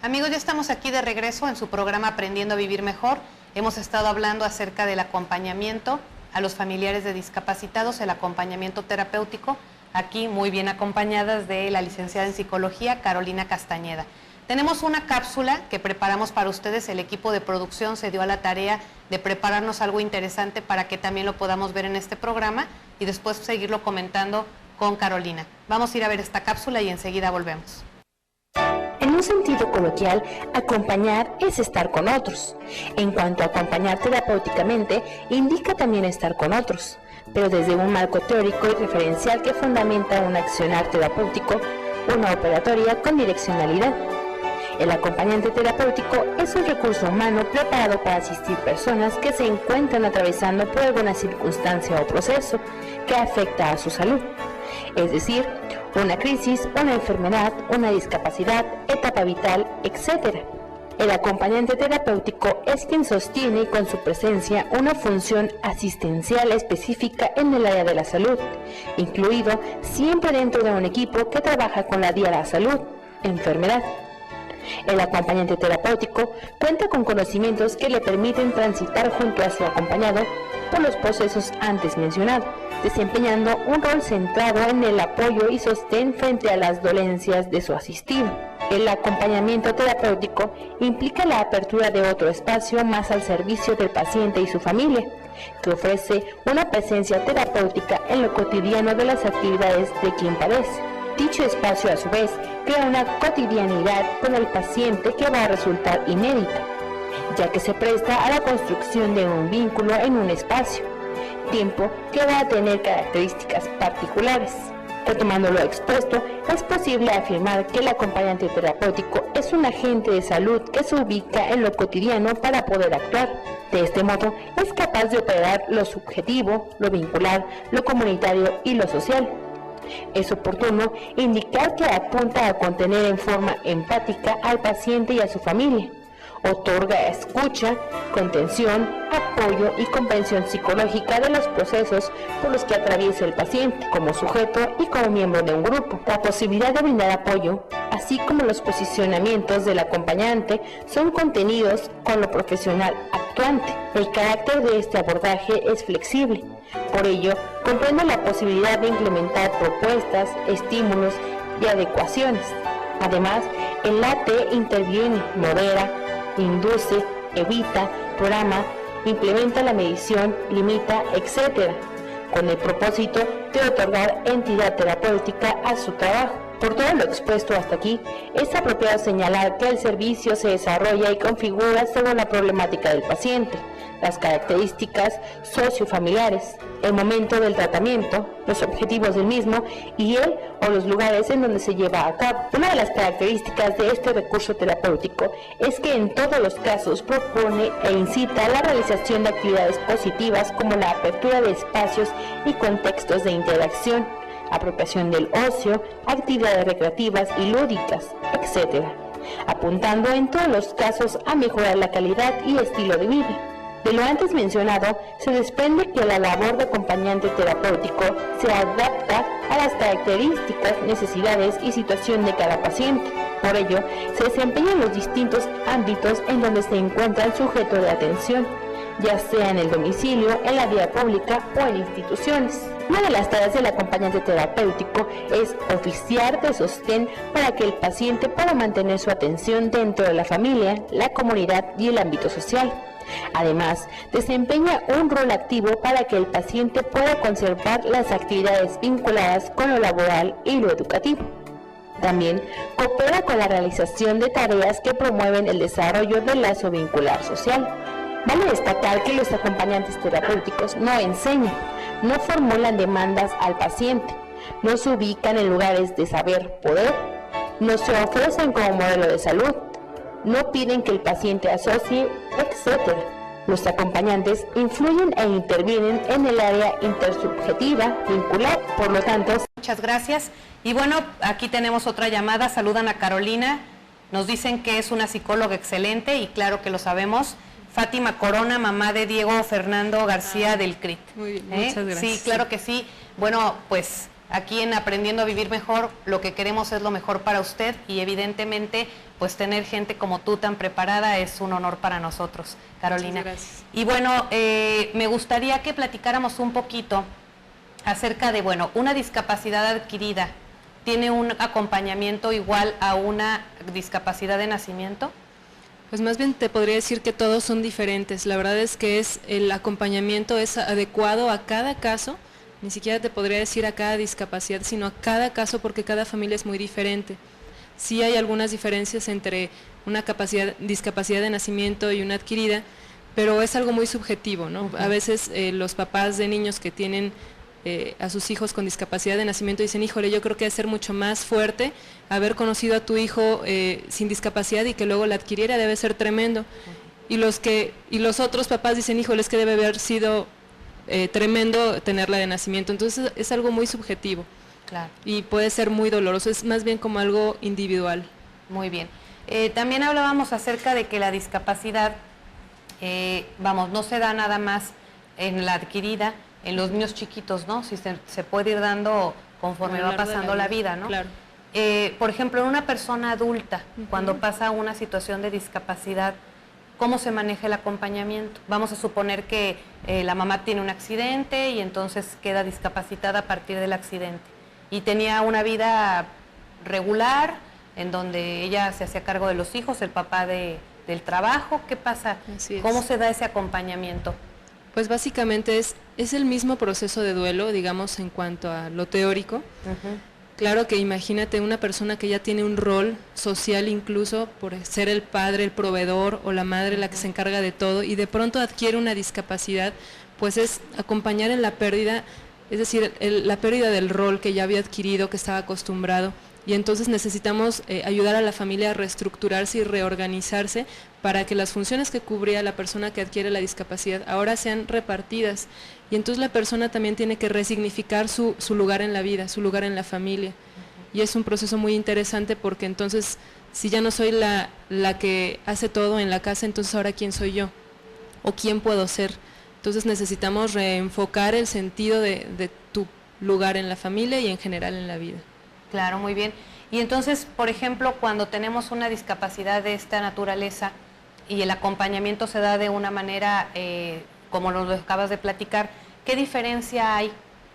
Amigos, ya estamos aquí de regreso en su programa Aprendiendo a Vivir Mejor. Hemos estado hablando acerca del acompañamiento a los familiares de discapacitados, el acompañamiento terapéutico, aquí muy bien acompañadas de la licenciada en Psicología, Carolina Castañeda. Tenemos una cápsula que preparamos para ustedes, el equipo de producción se dio a la tarea de prepararnos algo interesante para que también lo podamos ver en este programa y después seguirlo comentando con Carolina. Vamos a ir a ver esta cápsula y enseguida volvemos. En un sentido coloquial, acompañar es estar con otros. En cuanto a acompañar terapéuticamente, indica también estar con otros, pero desde un marco teórico y referencial que fundamenta un accionar terapéutico, una operatoria con direccionalidad. El acompañante terapéutico es un recurso humano preparado para asistir personas que se encuentran atravesando por alguna circunstancia o proceso que afecta a su salud, es decir, una crisis, una enfermedad, una discapacidad, etapa vital, etc. El acompañante terapéutico es quien sostiene con su presencia una función asistencial específica en el área de la salud, incluido siempre dentro de un equipo que trabaja con la guía de la salud, enfermedad. El acompañante terapéutico cuenta con conocimientos que le permiten transitar junto a su acompañado por los procesos antes mencionados, desempeñando un rol centrado en el apoyo y sostén frente a las dolencias de su asistido. El acompañamiento terapéutico implica la apertura de otro espacio más al servicio del paciente y su familia, que ofrece una presencia terapéutica en lo cotidiano de las actividades de quien padece. Dicho espacio, a su vez, crea una cotidianidad con el paciente que va a resultar inédita, ya que se presta a la construcción de un vínculo en un espacio, tiempo que va a tener características particulares. Retomando lo expuesto, es posible afirmar que el acompañante terapéutico es un agente de salud que se ubica en lo cotidiano para poder actuar. De este modo, es capaz de operar lo subjetivo, lo vincular, lo comunitario y lo social. Es oportuno indicar que apunta a contener en forma empática al paciente y a su familia. Otorga escucha, contención, apoyo y comprensión psicológica de los procesos por los que atraviesa el paciente como sujeto y como miembro de un grupo. La posibilidad de brindar apoyo, así como los posicionamientos del acompañante, son contenidos con lo profesional actuante. El carácter de este abordaje es flexible. Por ello, comprende la posibilidad de implementar propuestas, estímulos y adecuaciones. Además, el AT interviene, modera, induce, evita, programa, implementa la medición, limita, etc., con el propósito de otorgar entidad terapéutica a su trabajo. Por todo lo expuesto hasta aquí, es apropiado señalar que el servicio se desarrolla y configura según la problemática del paciente, las características sociofamiliares, el momento del tratamiento, los objetivos del mismo y el o los lugares en donde se lleva a cabo. Una de las características de este recurso terapéutico es que en todos los casos propone e incita a la realización de actividades positivas como la apertura de espacios y contextos de interacción, apropiación del ocio, actividades recreativas y lúdicas, etc., apuntando en todos los casos a mejorar la calidad y estilo de vida. De lo antes mencionado, se desprende que la labor de acompañante terapéutico se adapta a las características, necesidades y situación de cada paciente. Por ello, se desempeña en los distintos ámbitos en donde se encuentra el sujeto de atención, ya sea en el domicilio, en la vía pública o en instituciones. Una de las tareas del acompañante terapéutico es oficiar de sostén para que el paciente pueda mantener su atención dentro de la familia, la comunidad y el ámbito social. Además, desempeña un rol activo para que el paciente pueda conservar las actividades vinculadas con lo laboral y lo educativo. También coopera con la realización de tareas que promueven el desarrollo del lazo vincular social. Vale destacar que los acompañantes terapéuticos no enseñan, no formulan demandas al paciente, no se ubican en lugares de saber poder, no se ofrecen como modelo de salud, no piden que el paciente asocie, etc. Los acompañantes influyen e intervienen en el área intersubjetiva, vincular, por lo tanto... Muchas gracias. Y bueno, aquí tenemos otra llamada, saludan a Carolina, nos dicen que es una psicóloga excelente y claro que lo sabemos. Fátima Corona, mamá de Diego Fernando García del CRIT. Muy bien, muchas gracias. Sí, claro que sí. Bueno, pues aquí en Aprendiendo a Vivir Mejor, lo que queremos es lo mejor para usted y evidentemente pues tener gente como tú tan preparada es un honor para nosotros, Carolina. Muchas gracias. Y bueno, me gustaría que platicáramos un poquito acerca de, bueno, una discapacidad adquirida, ¿tiene un acompañamiento igual a una discapacidad de nacimiento? Pues más bien te podría decir que todos son diferentes. La verdad es que el acompañamiento es adecuado a cada caso, ni siquiera te podría decir a cada discapacidad, sino a cada caso porque cada familia es muy diferente. Sí hay algunas diferencias entre una discapacidad de nacimiento y una adquirida, pero es algo muy subjetivo, ¿no? A veces los papás de niños que tienen a sus hijos con discapacidad de nacimiento dicen, híjole, yo creo que debe ser mucho más fuerte haber conocido a tu hijo sin discapacidad y que luego la adquiriera, debe ser tremendo. Y los otros papás dicen, híjole, es que debe haber sido tremendo tenerla de nacimiento. Entonces es algo muy subjetivo. Claro. Y puede ser muy doloroso, es más bien como algo individual. Muy bien. También hablábamos acerca de que la discapacidad, no se da nada más en la adquirida, en los niños chiquitos, ¿no? Si se puede ir dando conforme va pasando la vida, ¿no? Claro. Por ejemplo, en una persona adulta, cuando pasa una situación de discapacidad, ¿cómo se maneja el acompañamiento? Vamos a suponer que la mamá tiene un accidente y entonces queda discapacitada a partir del accidente. Y tenía una vida regular, en donde ella se hacía cargo de los hijos, el papá del trabajo. ¿Qué pasa? ¿Cómo se da ese acompañamiento? Pues básicamente es el mismo proceso de duelo, digamos, en cuanto a lo teórico. Claro que imagínate una persona que ya tiene un rol social, incluso por ser el padre, el proveedor, o la madre la que se encarga de todo, y de pronto adquiere una discapacidad, pues es acompañar en la pérdida, es decir, la pérdida del rol que ya había adquirido, que estaba acostumbrado, y entonces necesitamos ayudar a la familia a reestructurarse y reorganizarse para que las funciones que cubría la persona que adquiere la discapacidad ahora sean repartidas, y entonces la persona también tiene que resignificar su lugar en la vida, su lugar en la familia, y es un proceso muy interesante porque entonces si ya no soy la que hace todo en la casa, entonces ahora ¿quién soy yo? ¿O quién puedo ser? Entonces necesitamos reenfocar el sentido de tu lugar en la familia y en general en la vida. Claro, muy bien. Y entonces, por ejemplo, cuando tenemos una discapacidad de esta naturaleza y el acompañamiento se da de una manera, como nos lo acabas de platicar, ¿qué diferencia hay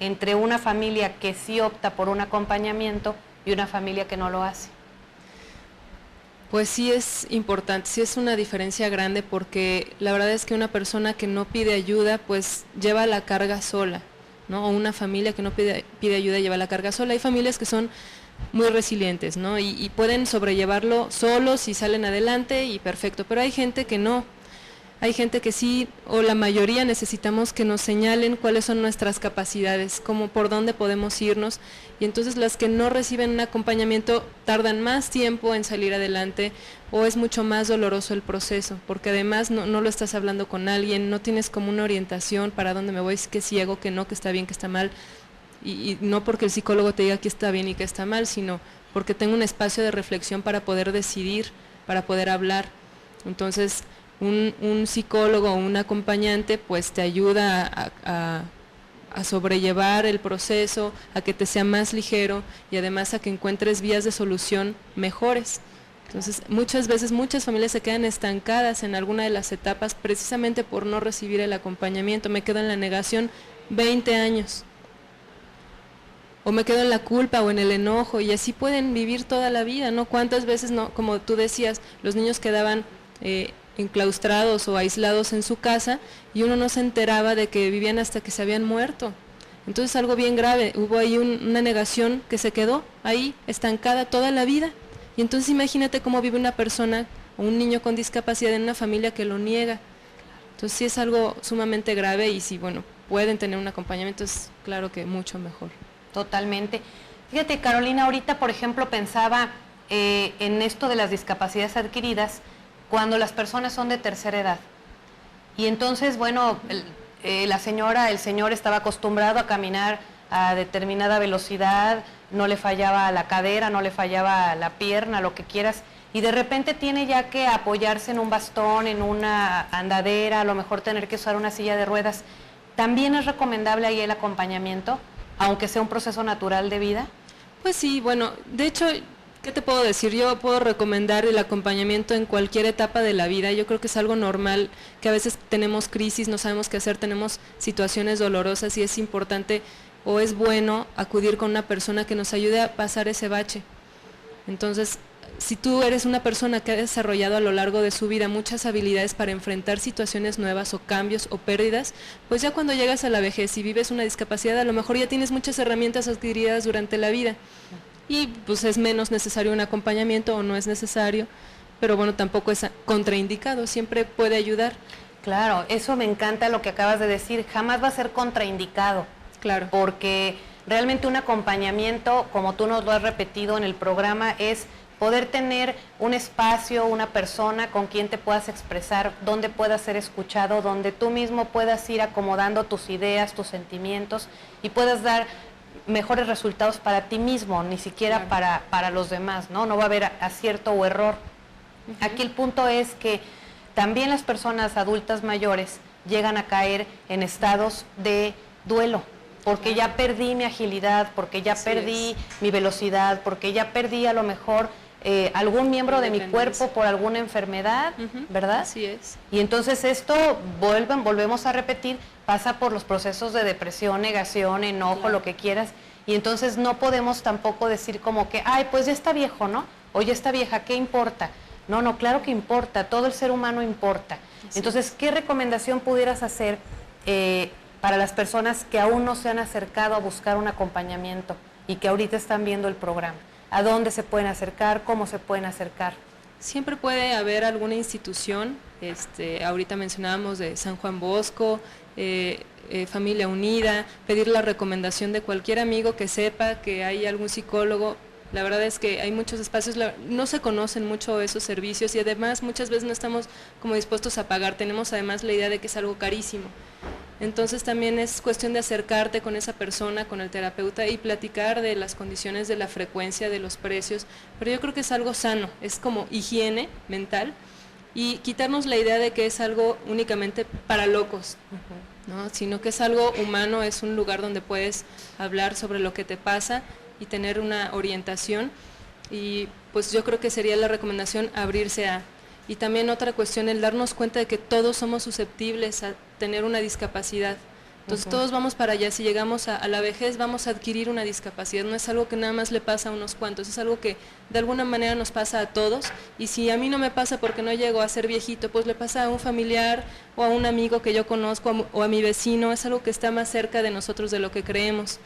entre una familia que sí opta por un acompañamiento y una familia que no lo hace? Pues sí es importante, sí es una diferencia grande porque la verdad es que una persona que no pide ayuda pues lleva la carga sola, ¿no? O una familia que no pide ayuda lleva la carga sola. Hay familias que son muy resilientes, ¿no? Y pueden sobrellevarlo solos y salen adelante y perfecto, pero hay gente que no. Hay gente que sí, o la mayoría necesitamos que nos señalen cuáles son nuestras capacidades, cómo, por dónde podemos irnos, y entonces las que no reciben un acompañamiento tardan más tiempo en salir adelante o es mucho más doloroso el proceso, porque además no lo estás hablando con alguien, no tienes como una orientación para dónde me voy, que ciego, que no, que está bien, que está mal, y no porque el psicólogo te diga que está bien y que está mal, sino porque tengo un espacio de reflexión para poder decidir, para poder hablar. Entonces un psicólogo o un acompañante pues te ayuda a sobrellevar el proceso, a que te sea más ligero y además a que encuentres vías de solución mejores. Entonces muchas veces muchas familias se quedan estancadas en alguna de las etapas precisamente por no recibir el acompañamiento. Me quedo en la negación 20 años o me quedo en la culpa o en el enojo, y así pueden vivir toda la vida, ¿no? ¿Cuántas veces, no, como tú decías, los niños quedaban enclaustrados o aislados en su casa y uno no se enteraba de que vivían hasta que se habían muerto? Entonces algo bien grave, hubo ahí una negación que se quedó ahí estancada toda la vida, y entonces imagínate cómo vive una persona o un niño con discapacidad en una familia que lo niega. Entonces sí es algo sumamente grave, y si pueden tener un acompañamiento es claro que mucho mejor. Totalmente. Fíjate, Carolina, ahorita por ejemplo pensaba en esto de las discapacidades adquiridas cuando las personas son de tercera edad. Y entonces, el señor estaba acostumbrado a caminar a determinada velocidad, no le fallaba la cadera, no le fallaba la pierna, lo que quieras, y de repente tiene ya que apoyarse en un bastón, en una andadera, a lo mejor tener que usar una silla de ruedas. ¿También es recomendable ahí el acompañamiento, aunque sea un proceso natural de vida? Pues sí, de hecho ¿Qué te puedo decir? Yo puedo recomendar el acompañamiento en cualquier etapa de la vida. Yo creo que es algo normal, que a veces tenemos crisis, no sabemos qué hacer, tenemos situaciones dolorosas y es importante o es bueno acudir con una persona que nos ayude a pasar ese bache. Entonces, si tú eres una persona que ha desarrollado a lo largo de su vida muchas habilidades para enfrentar situaciones nuevas o cambios o pérdidas, pues ya cuando llegas a la vejez y vives una discapacidad, a lo mejor ya tienes muchas herramientas adquiridas durante la vida. Y pues es menos necesario un acompañamiento o no es necesario, pero bueno, tampoco es contraindicado, siempre puede ayudar. Claro, eso me encanta lo que acabas de decir, jamás va a ser contraindicado. Claro. Porque realmente un acompañamiento, como tú nos lo has repetido en el programa, es poder tener un espacio, una persona con quien te puedas expresar, donde puedas ser escuchado, donde tú mismo puedas ir acomodando tus ideas, tus sentimientos y puedas dar mejores resultados para ti mismo, ni siquiera para los demás, ¿no? No va a haber acierto o error. Aquí el punto es que también las personas adultas mayores llegan a caer en estados de duelo, porque ya perdí mi agilidad, porque ya perdí mi velocidad, porque ya perdí a lo mejor algún miembro de mi cuerpo por alguna enfermedad, ¿verdad? Así es. Y entonces esto, volvemos a repetir, pasa por los procesos de depresión, negación, enojo, lo que quieras, y entonces no podemos tampoco decir como que, ay, pues ya está viejo, ¿no? O ya está vieja, ¿qué importa? No, no, claro que importa, todo el ser humano importa. Entonces, ¿qué recomendación pudieras hacer para las personas que aún no se han acercado a buscar un acompañamiento y que ahorita están viendo el programa? ¿A dónde se pueden acercar? ¿Cómo se pueden acercar? Siempre puede haber alguna institución, ahorita mencionábamos de San Juan Bosco, Familia Unida, pedir la recomendación de cualquier amigo que sepa que hay algún psicólogo. La verdad es que hay muchos espacios, no se conocen mucho esos servicios y además muchas veces no estamos como dispuestos a pagar, tenemos además la idea de que es algo carísimo. Entonces también es cuestión de acercarte con esa persona, con el terapeuta y platicar de las condiciones, de la frecuencia, de los precios, pero yo creo que es algo sano, es como higiene mental y quitarnos la idea de que es algo únicamente para locos, ¿no? Sino que es algo humano, es un lugar donde puedes hablar sobre lo que te pasa y tener una orientación y pues yo creo que sería la recomendación abrirse a... Y también otra cuestión, el darnos cuenta de que todos somos susceptibles a tener una discapacidad. Entonces todos vamos para allá, si llegamos a la vejez vamos a adquirir una discapacidad, no es algo que nada más le pasa a unos cuantos, es algo que de alguna manera nos pasa a todos y si a mí no me pasa porque no llego a ser viejito, pues le pasa a un familiar o a un amigo que yo conozco o a mi vecino, es algo que está más cerca de nosotros de lo que creemos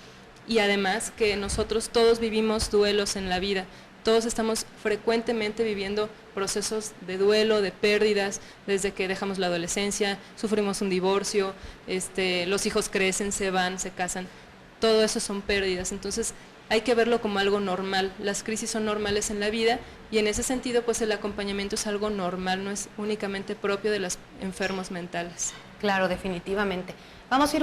y además que nosotros todos vivimos duelos en la vida. Todos estamos frecuentemente viviendo procesos de duelo, de pérdidas, desde que dejamos la adolescencia, sufrimos un divorcio, los hijos crecen, se van, se casan, todo eso son pérdidas. Entonces hay que verlo como algo normal, las crisis son normales en la vida y en ese sentido pues el acompañamiento es algo normal, no es únicamente propio de los enfermos mentales. Claro, definitivamente. Vamos a ir